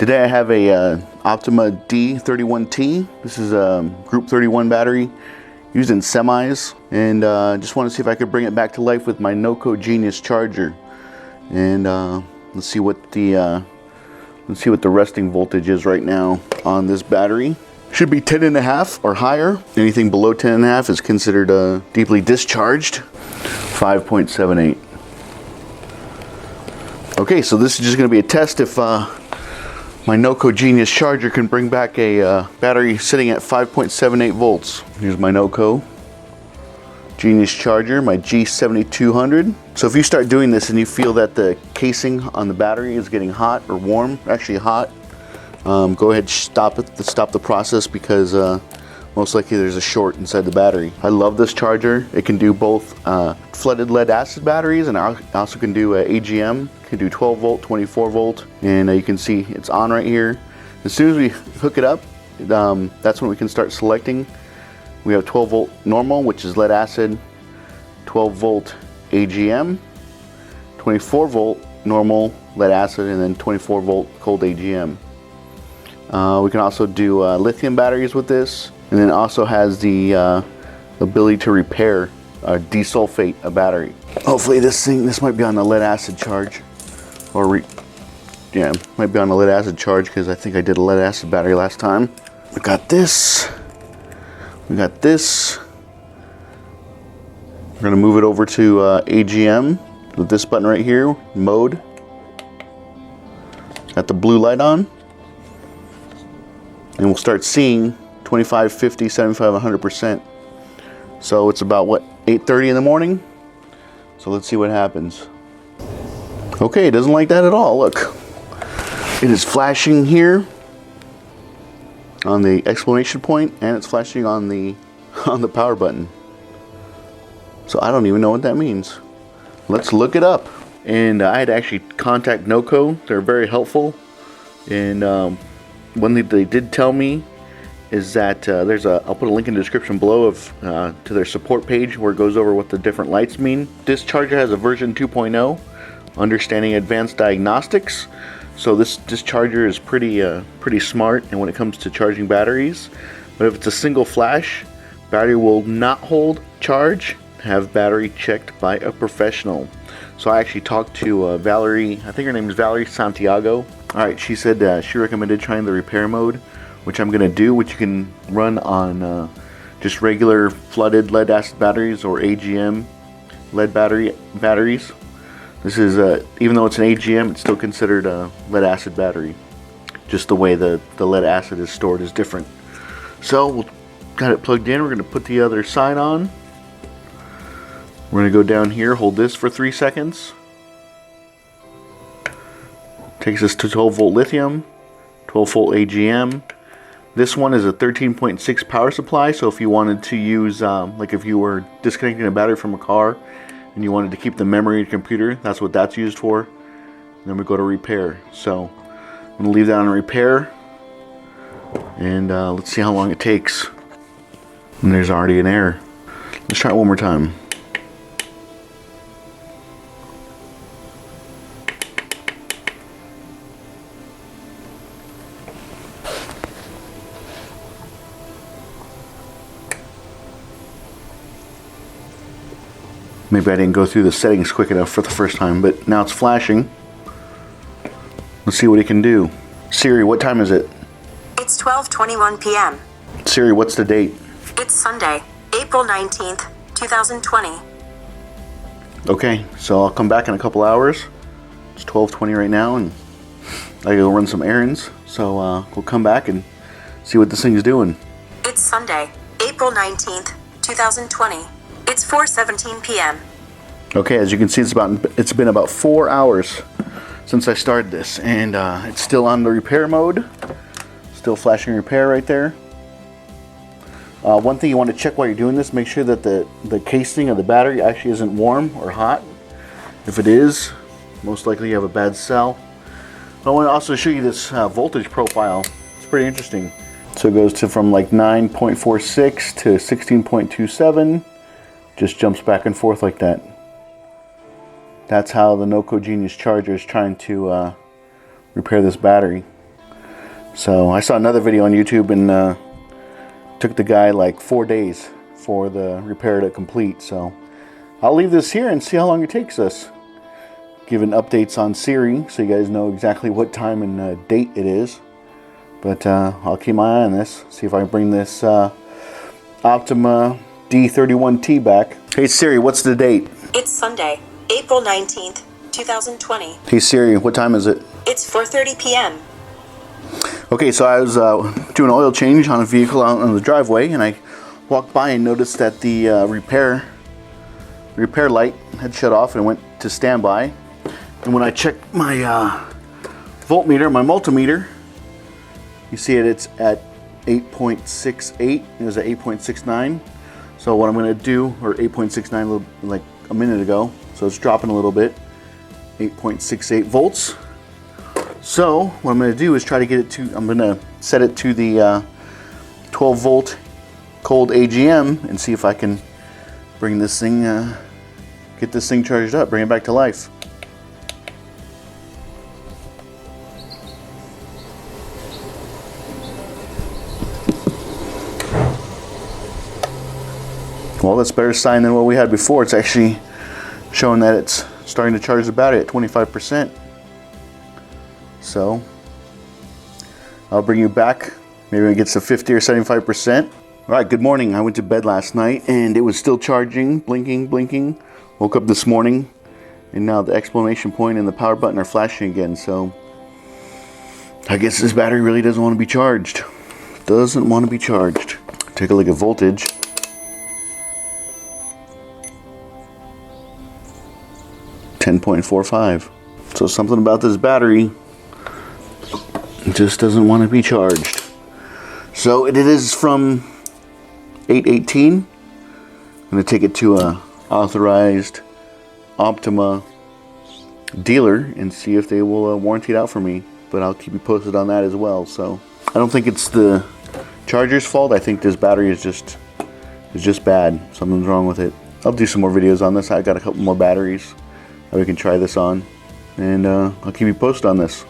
Today I have a Optima D31T. This is a Group 31 battery used in semis, and just want to see if I could bring it back to life with my NOCO Genius charger. And let's see what the resting voltage is right now on this battery. Should be 10.5 or higher. Anything below 10.5 is considered deeply discharged. 5.78. Okay, so this is just going to be a test if my NOCO Genius charger can bring back a battery sitting at 5.78 volts. Here's my NOCO Genius charger, my G7200. So if you start doing this and you feel that the casing on the battery is getting hot or warm, actually hot, go ahead and stop the process, because most likely there's a short inside the battery. I love this charger. It can do both flooded lead acid batteries, and I also can do AGM. Can do 12 volt, 24 volt, and you can see it's on right here. As soon as we hook it up, that's when we can start selecting. We have 12 volt normal, which is lead acid, 12 volt AGM, 24 volt normal lead acid, and then 24 volt cold AGM. We can also do lithium batteries with this, and then it also has the ability to repair desulfate a battery. Hopefully this might be on the lead acid charge, yeah, might be on the lead acid charge, because I think I did a lead acid battery last time. We got this. We got this. We're gonna move it over to AGM with this button right here, mode. Got the blue light on. And we'll start seeing 25, 50, 75, 100%. So it's about, what, 8:30 in the morning? So let's see what happens. Okay, it doesn't like that at all. Look, it is flashing here on the exclamation point, and it's flashing on the power button. So I don't even know what that means. Let's look it up. And I had to actually contact NOCO. They're very helpful. And one thing they did tell me is that I'll put a link in the description below to their support page where it goes over what the different lights mean. This charger has a version 2.0, understanding advanced diagnostics. So this charger is pretty smart, and when it comes to charging batteries. But if it's a single flash, battery will not hold charge. Have battery checked by a professional. So I actually talked to Valerie, I think her name is Valerie Santiago. Alright, she said she recommended trying the repair mode, which I'm going to do, which you can run on just regular flooded lead acid batteries or AGM lead batteries. This is, even though it's an AGM, it's still considered a lead acid battery. Just the way the lead acid is stored is different. So we'll got it plugged in. We're going to put the other side on. We're going to go down here, hold this for 3 seconds. Takes us to 12 volt lithium, 12 volt AGM. This one is a 13.6 power supply, so if you wanted to use, like if you were disconnecting a battery from a car and you wanted to keep the memory in your computer, that's what that's used for. And then we go to repair. So I'm going to leave that on repair, and let's see how long it takes. And there's already an error. Let's try it one more time. Maybe I didn't go through the settings quick enough for the first time, but now it's flashing. Let's see what it can do. Siri, what time is it? It's 12:21 p.m. Siri, what's the date? It's Sunday, April 19th, 2020. Okay, so I'll come back in a couple hours. It's 12:20 right now, and I gotta go run some errands. So we'll come back and see what this thing is doing. It's Sunday, April 19th, 2020. It's 4:17 p.m. Okay, as you can see, it's been about 4 hours since I started this, and it's still on the repair mode. Still flashing repair right there. One thing you want to check while you're doing this, make sure that the casing of the battery actually isn't warm or hot. If it is, most likely you have a bad cell. I want to also show you this voltage profile. It's pretty interesting. So it goes from like 9.46 to 16.27. Just jumps back and forth like that. That's how the NOCO Genius charger is trying to repair this battery. So I saw another video on YouTube, and took the guy like 4 days for the repair to complete. So I'll leave this here and see how long it takes us. Giving updates on Siri so you guys know exactly what time and date it is. But I'll keep my eye on this, see if I can bring this Optima D31T back. Hey Siri, what's the date? It's Sunday, April 19th, 2020. Hey Siri, what time is it? It's 4:30 p.m. Okay, so I was doing an oil change on a vehicle out on the driveway, and I walked by and noticed that the repair light had shut off and went to standby. And when I checked my voltmeter, my multimeter, you see it's at 8.68. It was at 8.69. So what I'm going to do, or 8.69 like a minute ago, so it's dropping a little bit, 8.68 volts. So what I'm going to do is try to get it to, I'm going to set it to the 12 volt cold AGM and see if I can bring this thing, get this thing charged up, bring it back to life. Well, that's a better sign than what we had before. It's actually showing that it's starting to charge the battery at 25%. So I'll bring you back. Maybe it gets to 50 or 75%. All right, good morning. I went to bed last night and it was still charging, blinking. Woke up this morning and now the exclamation point and the power button are flashing again. So I guess this battery really doesn't want to be charged. Doesn't want to be charged. Take a look at voltage. 10.45. So something about this battery just doesn't want to be charged. So it is from 818. I'm going to take it to a authorized Optima dealer and see if they will warranty it out for me. But I'll keep you posted on that as well. So I don't think it's the charger's fault. I think this battery is just bad. Something's wrong with it. I'll do some more videos on this. I got a couple more batteries that we can try this on, and I'll keep you posted on this.